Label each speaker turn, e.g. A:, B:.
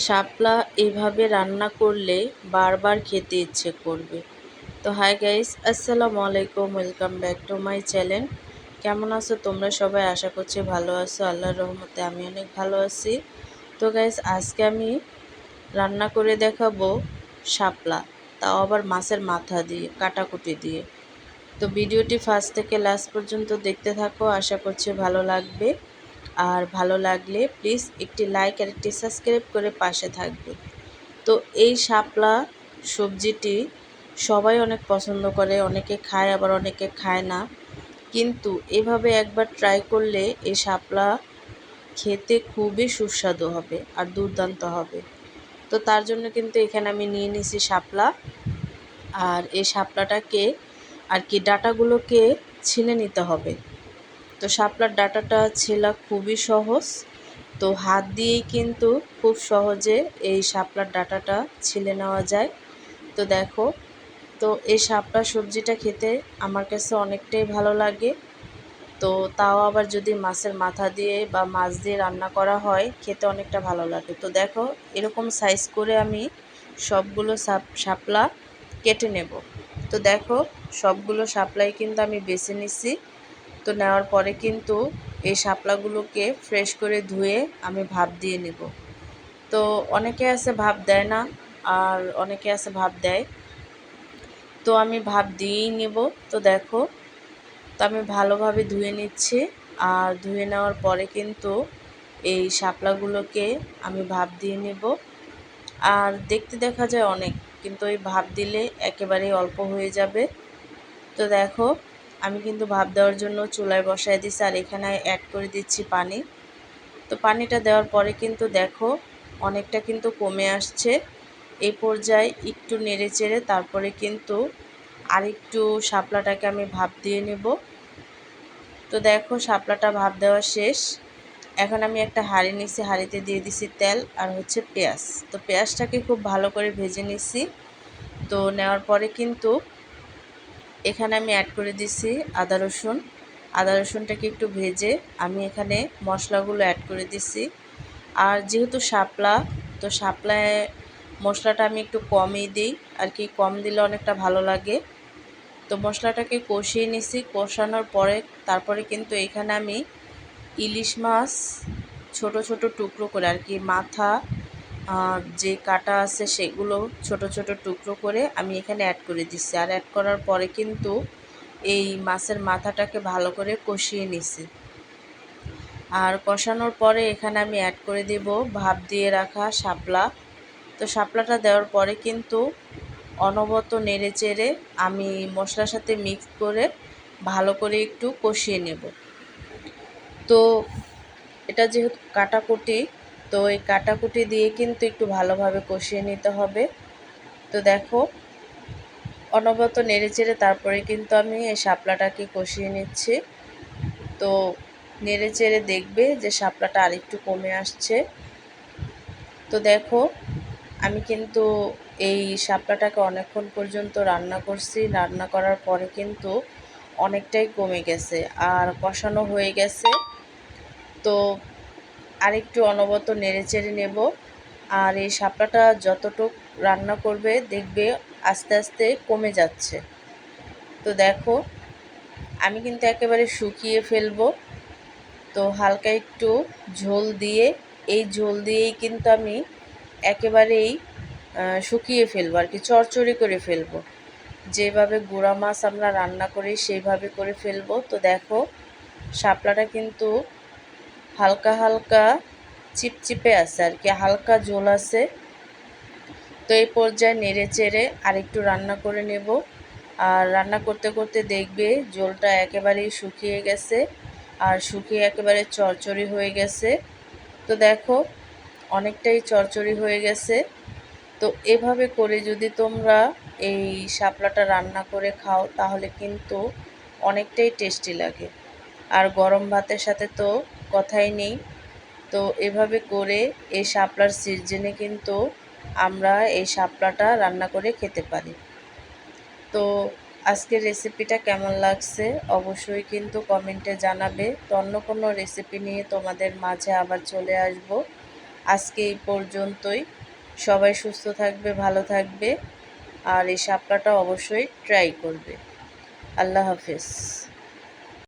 A: শাপলা এভাবে রান্না করলে বারবার খেতে ইচ্ছে করবে। তো হাই গাইস, আসসালামু আলাইকুম, welcome back to my channel. কেমন আছো তোমরা সবাই? আশা করছি ভালো আছো। আল্লাহর রহমতে আমি অনেক ভালো আছি। তো গাইস, আজকে আমি রান্না করে দেখাবো শাপলা, তাও আবার মাছের মাথা দিয়ে, কাটাকুটি দিয়ে। তো ভিডিওটি ফার্স্ট থেকে লাস্ট পর্যন্ত দেখতে থাকো, আশা করছি ভালো লাগবে। আর ভালো লাগলে প্লিজ একটি লাইক আর একটি সাবস্ক্রাইব করে পাশে থাকবে। তো এই শাপলা সবজিটি সবাই অনেক পছন্দ করে, অনেকে খায় আবার অনেকে খায় না। কিন্তু এভাবে একবার ট্রাই করলে এই শাপলা খেতে খুবই সুস্বাদু হবে আর দুর্দান্ত হবে। তো তার জন্য কিন্তু এখানে আমি নিয়ে নিছি শাপলা। আর এই শাপলাটাকে আর কি ডাঁটাগুলোকে ছিলে নিতে হবে। তো শাপলার ডাঁটাটা ছেলা খুবই সহজ। তো হাত দিয়েই কিন্তু খুব সহজে এই শাপলার ডাঁটাটা ছিলে নেওয়া যায়। তো দেখো, তো এই শাপলা সবজিটা খেতে আমার কাছে অনেকটাই ভালো লাগে। তো তাও আবার যদি মাছের মাথা দিয়ে বা মাছ দিয়ে রান্না করা হয়, খেতে অনেকটা ভালো লাগে। তো দেখো, এরকম সাইজ করে আমি সবগুলো শাপলা কেটে নেব। তো দেখো, সবগুলো শাপলাই কিন্তু আমি বেছে নিছি। তো নেওয়ার পরে কিন্তু এই শাপলাগুলোকে ফ্রেশ করে ধুয়ে আমি ভাপ দিয়ে নেব। তো অনেকে আছে ভাপ দেয় না, আর অনেকে আছে ভাপ দেয়। তো আমি ভাপ দিয়েই নেব। তো দেখো, তো আমি ভালোভাবে ধুয়ে নিচ্ছি। আর ধুয়ে নেওয়ার পরে কিন্তু এই শাপলাগুলোকে আমি ভাপ দিয়ে নেব। আর দেখতে দেখা যায় অনেক, কিন্তু এই ভাপ দিলে একেবারেই অল্প হয়ে যাবে। তো দেখো, আমি কিন্তু ভাপ দেওয়ার জন্য চুলায় বসায় দিচ্ছি, আর এখানে অ্যাড করে দিচ্ছি পানি। তো পানিটা দেওয়ার পরে কিন্তু দেখো, অনেকটা কিন্তু কমে আসছে। এই পর্যায়ে একটু নেড়ে চেড়ে তারপরে কিন্তু আরেকটু শাপলাটাকে আমি ভাপ দিয়ে নেব। তো দেখো, শাপলাটা ভাপ দেওয়া শেষ। এখন আমি একটা হাঁড়ি নিচ্ছি, হাঁড়িতে দিয়ে দিছি তেল আর হচ্ছে পেঁয়াজ। তো পেঁয়াজটাকে খুব ভালো করে ভেজে নিচ্ছি। তো নেওয়ার পরে কিন্তু এখানে আমি অ্যাড করে দিছি আদা রসুন। আদা রসুনটাকে একটু ভেজে আমি এখানে মশলাগুলো অ্যাড করে দিছি। আর যেহেতু শাপলা, তো শাপলায় মশলাটা আমি একটু কমই দিই, আর কি কম দিলে অনেকটা ভালো লাগে। তো মশলাটাকে কষিয়ে নিছি। কষানোর পরে তারপরে কিন্তু এখানে আমি ইলিশ মাছ ছোট ছোট টুকরো করে, আর কি মাথা যে কাটা আছে সেগুলো ছোট ছোট টুকরো করে আমি এখানে অ্যাড করে দিচ্ছি। আর অ্যাড করার পরে কিন্তু এই মাছের মাথাটাকে ভালো করে কষিয়ে নিছি। আর কষানোর পরে এখানে আমি অ্যাড করে দেব ভাপ দিয়ে রাখা শাপলা। তো শাপলাটা দেওয়ার পরে কিন্তু অনবরত নেড়ে চেড়ে আমি মশলার সাথে মিক্স করে ভালো করে একটু কষিয়ে নেব। তো এটা যেহেতু কাটাকুটি, তো এই কাটাকুটি দিয়ে কিন্তু একটু ভালোভাবে কষিয়ে নিতে হবে। তো দেখো, অনবরত নেড়ে চেড়ে তারপরে কিন্তু আমি এই শাপলাটাকে কষিয়ে নিচ্ছি। তো নেড়ে চেড়ে দেখবে যে শাপলাটা আরেকটু কমে আসছে। তো দেখো, আমি কিন্তু এই শাপলাটাকে অনেকক্ষণ পর্যন্ত রান্না করছি। রান্না করার পরে কিন্তু অনেকটাই কমে গেছে আর কষানো হয়ে গেছে। তো আরেকটু অনবরত নেড়ে চেড়ে নেব। আর এই শাপলাটা যতটুক রান্না করবে দেখবে আস্তে আস্তে কমে যাচ্ছে। তো দেখো, আমি কিন্তু একেবারে শুকিয়ে ফেলবো। তো হালকা একটু ঝোল দিয়ে, এই ঝোল দিয়েই কিন্তু আমি একেবারেই শুকিয়ে ফেলবো, আর কি চড়চড়ি করে ফেলবো। যেভাবে গুঁড়া মাছ আমরা রান্না করি সেইভাবে করে ফেলবো। তো দেখো, শাপলাটা কিন্তু হালকা হালকা চিপচিপে আছে, আর কি হালকা ঝোল আছে। তো এই পর্যায়ে নেড়ে চেড়ে আরেকটু রান্না করে নেব। আর রান্না করতে করতে দেখবে ঝোলটা একেবারেই শুকিয়ে গেছে, আর শুকিয়ে একেবারে চড়চড়ি হয়ে গেছে। তো দেখো, অনেকটাই চড়চড়ি হয়ে গেছে। তো এভাবে করে যদি তোমরা এই শাপলাটা রান্না করে খাও তাহলে কিন্তু অনেকটাই টেস্টি লাগে। আর গরম ভাতের সাথে তো কথাই নেই। তো এভাবে করে এই শাপলার সিজনে কিন্তু আমরা এই শাপলাটা রান্না করে খেতে পারি। তো আজকের রেসিপিটা কেমন লাগছে অবশ্যই কিন্তু কমেন্টে জানাবে। তো অন্য কোনো রেসিপি নিয়ে তোমাদের মাঝে আবার চলে আসব। আজকে এই পর্যন্তই। সবাই সুস্থ থাকবে, ভালো থাকবে, আর এই শাপলাটা অবশ্যই ট্রাই করবে। আল্লাহ হাফেজ।